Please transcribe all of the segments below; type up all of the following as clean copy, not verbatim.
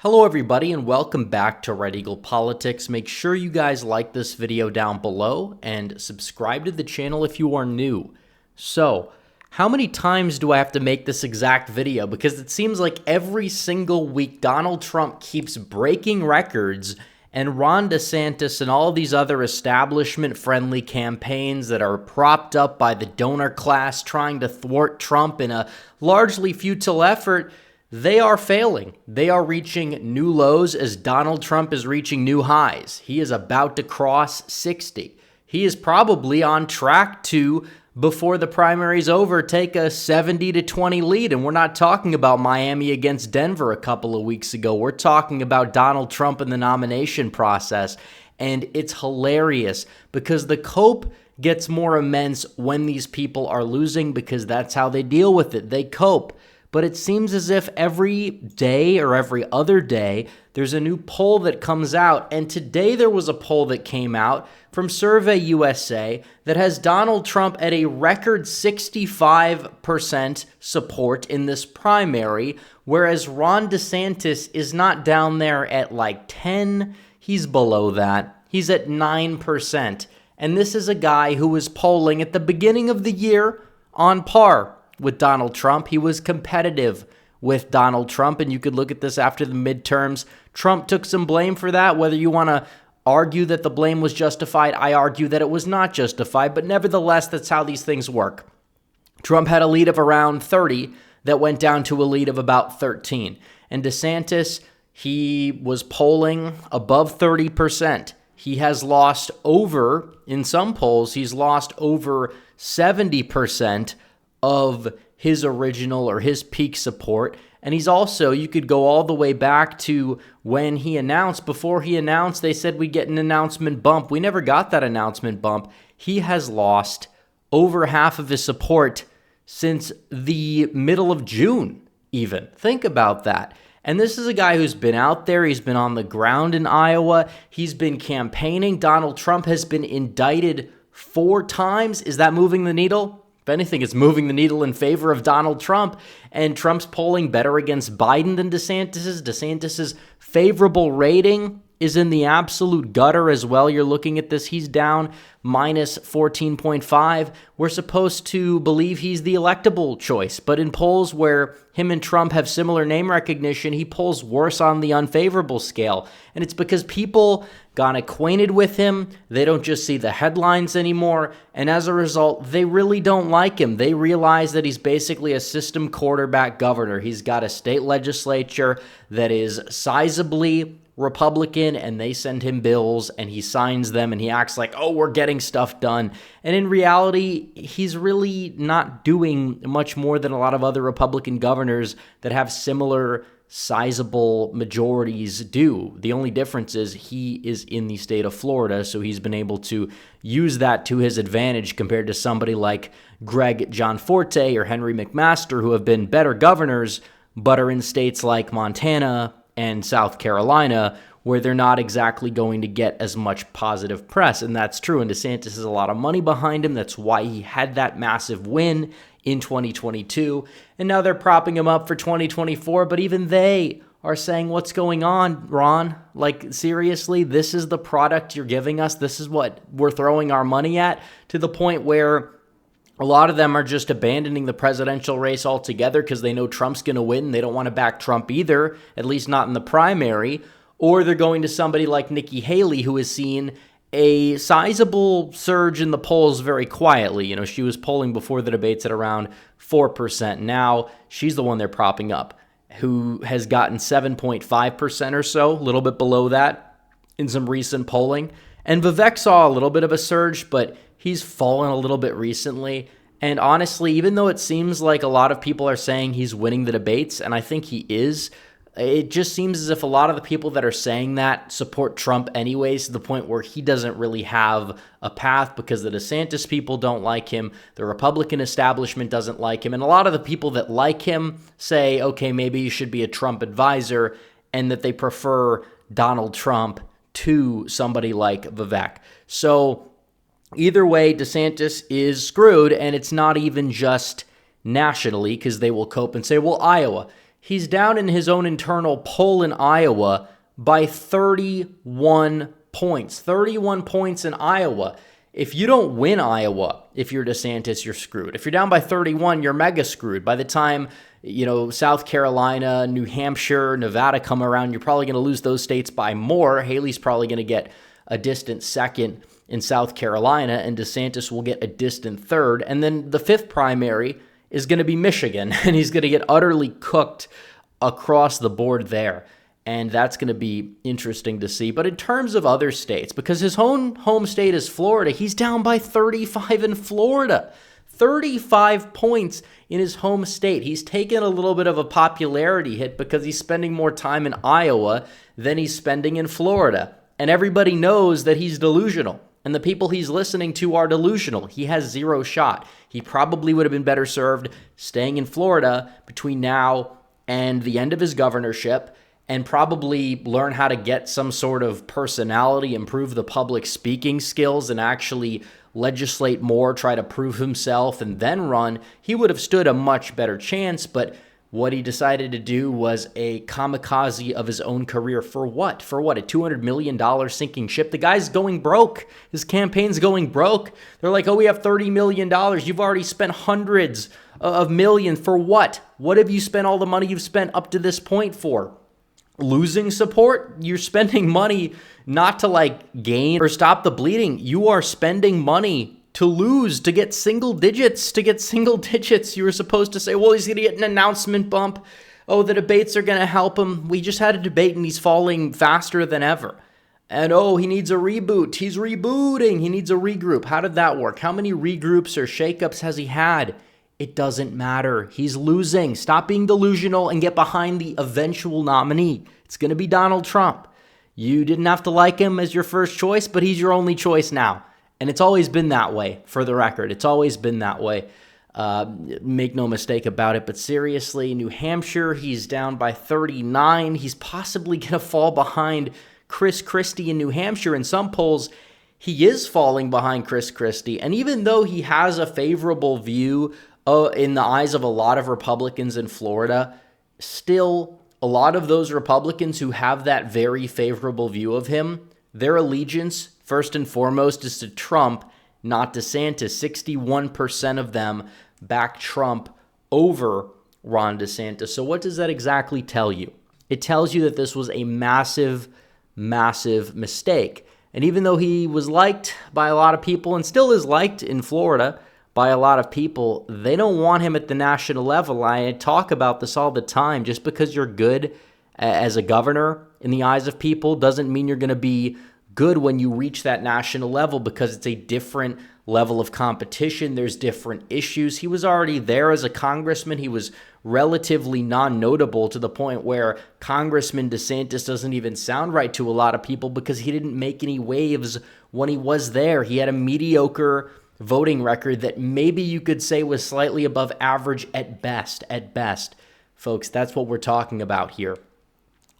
Hello everybody and welcome back to Red Eagle Politics. Make sure you guys like this video down below and subscribe to the channel if you are new. So, how many times do I have to make this exact video? Because it seems like every single week Donald Trump keeps breaking records and Ron DeSantis and all these other establishment-friendly campaigns that are propped up by the donor class trying to thwart Trump in a largely futile effort, they are failing. They are reaching new lows as Donald Trump is reaching new highs. He is about to cross 60. He is probably on track to, before the primary's over, take a 70-20 lead. And we're not talking about Miami against Denver a couple of weeks ago. We're talking about Donald Trump in the nomination process. And it's hilarious because the cope gets more immense when these people are losing because that's how they deal with it. They cope. But it seems as if every day or every other day, there's a new poll that comes out. And today there was a poll that came out from Survey USA that has Donald Trump at a record 65% support in this primary, whereas Ron DeSantis is not down there at like 10. He's below that. He's at 9%. And this is a guy who was polling at the beginning of the year on par with Donald Trump. He was competitive with Donald Trump, and you could look at this after the midterms. Trump took some blame for that. Whether you want to argue that the blame was justified, I argue that it was not justified, but nevertheless, that's how these things work. Trump had a lead of around 30 that went down to a lead of about 13. And DeSantis, he was polling above 30%. He has lost over, in some polls, he's lost over 70% of his original or his peak support. And he's also, you could go all the way back to when he announced, before he announced, they said we'd get an announcement bump. We never got that announcement bump. He has lost over half of his support since the middle of June, even. Think about that. And this is a guy who's been out there. He's been on the ground in Iowa. He's been campaigning. Donald Trump has been indicted 4 times. Is that moving the needle? If anything, it's moving the needle in favor of Donald Trump, and Trump's polling better against Biden than DeSantis's. DeSantis's favorable rating is in the absolute gutter as well. You're looking at this. He's down minus 14.5. We're supposed to believe he's the electable choice, but in polls where him and Trump have similar name recognition, he polls worse on the unfavorable scale. And it's because people got acquainted with him. They don't just see the headlines anymore. And as a result, they really don't like him. They realize that he's basically a system quarterback governor. He's got a state legislature that is sizably Republican, and they send him bills and he signs them and he acts like, oh, we're getting stuff done. And in reality, he's really not doing much more than a lot of other Republican governors that have similar sizable majorities do. The only difference is he is in the state of Florida, so he's been able to use that to his advantage compared to somebody like Greg Gianforte or Henry McMaster, who have been better governors, but are in states like Montana and South Carolina, where they're not exactly going to get as much positive press. And that's true. And DeSantis has a lot of money behind him. That's why he had that massive win in 2022. And now they're propping him up for 2024. But even they are saying, what's going on, Ron? Like, seriously, this is the product you're giving us? This is what we're throwing our money at? To the point where a lot of them are just abandoning the presidential race altogether because they know Trump's going to win. They don't want to back Trump either, at least not in the primary. Or they're going to somebody like Nikki Haley, who has seen a sizable surge in the polls very quietly. You know, she was polling before the debates at around 4%. Now she's the one they're propping up, who has gotten 7.5% or so, a little bit below that in some recent polling. And Vivek saw a little bit of a surge, but he's fallen a little bit recently. And honestly, even though it seems like a lot of people are saying he's winning the debates, and I think he is, it just seems as if a lot of the people that are saying that support Trump anyways, to the point where he doesn't really have a path because the DeSantis people don't like him, the Republican establishment doesn't like him, and a lot of the people that like him say, okay, maybe you should be a Trump advisor, and that they prefer Donald Trump to somebody like Vivek. So either way, DeSantis is screwed, and it's not even just nationally because they will cope and say, well, Iowa, He's down in his own internal poll in Iowa by 31 points. 31 points in Iowa. If you don't win Iowa, if you're DeSantis, you're screwed. If you're down by 31, you're mega screwed. By the time, South Carolina, New Hampshire, Nevada come around, you're probably going to lose those states by more. Haley's probably going to get a distant second in South Carolina, and DeSantis will get a distant third. And then the fifth primary is going to be Michigan, and he's going to get utterly cooked across the board there. And that's going to be interesting to see. But in terms of other states, because his own home state is Florida, he's down by 35 in Florida. 35 points in his home state. He's taken a little bit of a popularity hit because he's spending more time in Iowa than he's spending in Florida. And everybody knows that he's delusional. And the people he's listening to are delusional. He has zero shot. He probably would have been better served staying in Florida between now and the end of his governorship, and probably learn how to get some sort of personality, improve the public speaking skills, and actually legislate more, try to prove himself, and then run. He would have stood a much better chance, but what he decided to do was a kamikaze of his own career. For what? For what? A $200 million sinking ship? The guy's going broke. His campaign's going broke. They're like, oh, we have $30 million. You've already spent hundreds of millions. For what? What have you spent all the money you've spent up to this point for? Losing support? You're spending money not to gain or stop the bleeding. You are spending money to lose, to get single digits, You were supposed to say, well, he's going to get an announcement bump. Oh, the debates are going to help him. We just had a debate and he's falling faster than ever. And oh, he needs a reboot. He's rebooting. He needs a regroup. How did that work? How many regroups or shakeups has he had? It doesn't matter. He's losing. Stop being delusional and get behind the eventual nominee. It's going to be Donald Trump. You didn't have to like him as your first choice, but he's your only choice now. And it's always been that way, for the record. It's always been that way. Make no mistake about it. But seriously, New Hampshire, he's down by 39. He's possibly going to fall behind Chris Christie in New Hampshire. In some polls, he is falling behind Chris Christie. And even though he has a favorable view in the eyes of a lot of Republicans in Florida, still, a lot of those Republicans who have that very favorable view of him, their allegiance, first and foremost, is to Trump, not DeSantis. 61% of them back Trump over Ron DeSantis. So what does that exactly tell you? It tells you that this was a massive, massive mistake. And even though he was liked by a lot of people and still is liked in Florida by a lot of people, they don't want him at the national level. I talk about this all the time. Just because you're good as a governor in the eyes of people doesn't mean you're going to be good when you reach that national level, because it's a different level of competition. There's different issues. He was already there as a congressman. He was relatively non-notable to the point where Congressman DeSantis doesn't even sound right to a lot of people because he didn't make any waves when he was there. He had a mediocre voting record that maybe you could say was slightly above average at best. At best, folks, that's what we're talking about here.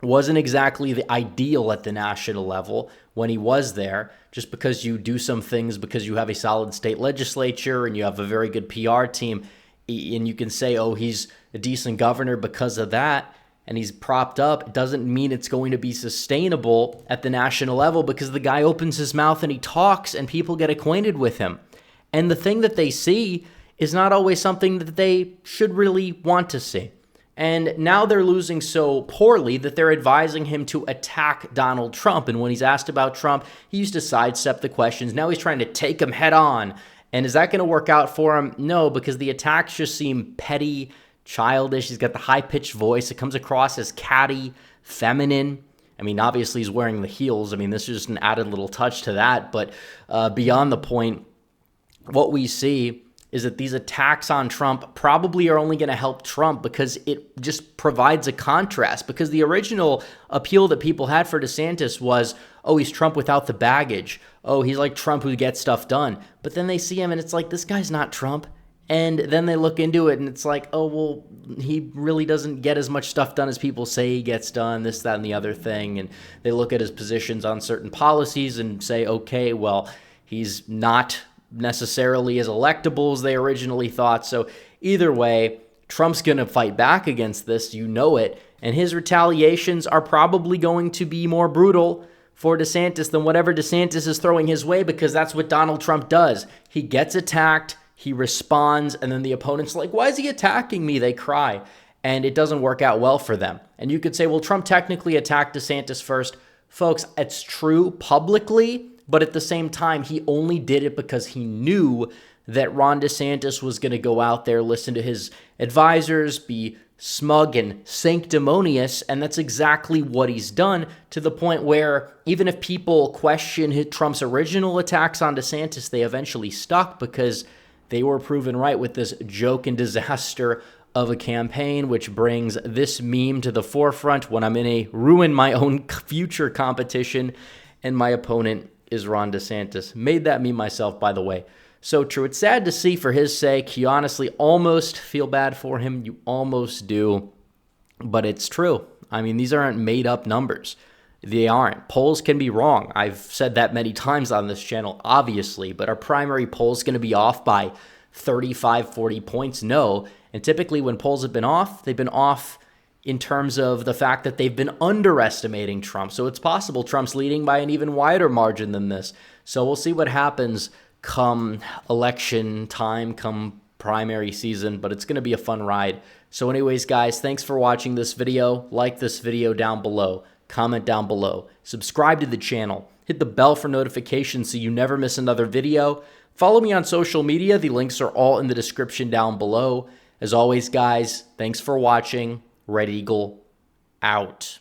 Wasn't exactly the ideal at the national level when he was there, just because you do some things because you have a solid state legislature and you have a very good PR team, and you can say, oh, he's a decent governor because of that, and he's propped up. It doesn't mean it's going to be sustainable at the national level, because the guy opens his mouth and he talks and people get acquainted with him. And the thing that they see is not always something that they should really want to see. And now they're losing so poorly that they're advising him to attack Donald Trump. And when he's asked about Trump, he used to sidestep the questions. Now he's trying to take him head on. And is that going to work out for him? No, because the attacks just seem petty, childish. He's got the high-pitched voice. It comes across as catty, feminine. I mean, obviously he's wearing the heels. I mean, this is just an added little touch to that. But beyond the point, what we see is that these attacks on Trump probably are only going to help Trump, because it just provides a contrast. Because the original appeal that people had for DeSantis was, oh, he's Trump without the baggage. Oh, he's like Trump who gets stuff done. But then they see him and it's like, this guy's not Trump. And then they look into it and it's like, oh, well, he really doesn't get as much stuff done as people say he gets done, this, that, and the other thing. And they look at his positions on certain policies and say, okay, well, he's not necessarily as electable as they originally thought. So either way, Trump's going to fight back against this, you know it, and his retaliations are probably going to be more brutal for DeSantis than whatever DeSantis is throwing his way, because that's what Donald Trump does. He gets attacked, he responds, and then the opponent's like, why is he attacking me? They cry, and it doesn't work out well for them. And you could say, well, Trump technically attacked DeSantis first. Folks, it's true publicly, but at the same time, he only did it because he knew that Ron DeSantis was going to go out there, listen to his advisors, be smug and sanctimonious, and that's exactly what he's done, to the point where even if people question Trump's original attacks on DeSantis, they eventually stuck because they were proven right with this joke and disaster of a campaign, which brings this meme to the forefront when I'm in a ruin my own future competition and my opponent is Ron DeSantis. Made that meme myself, by the way. So true. It's sad to see for his sake. You honestly almost feel bad for him. You almost do. But it's true. I mean, these aren't made up numbers. They aren't. Polls can be wrong. I've said that many times on this channel, obviously. But our primary poll's going to be off by 35, 40 points? No. And typically when polls have been off, they've been off in terms of the fact that they've been underestimating Trump. So it's possible Trump's leading by an even wider margin than this. So we'll see what happens come election time, come primary season, but it's going to be a fun ride. So anyways, guys, thanks for watching this video. Like this video down below, comment down below, subscribe to the channel, hit the bell for notifications so you never miss another video. Follow me on social media. The links are all in the description down below. As always, guys, thanks for watching. Red Eagle out.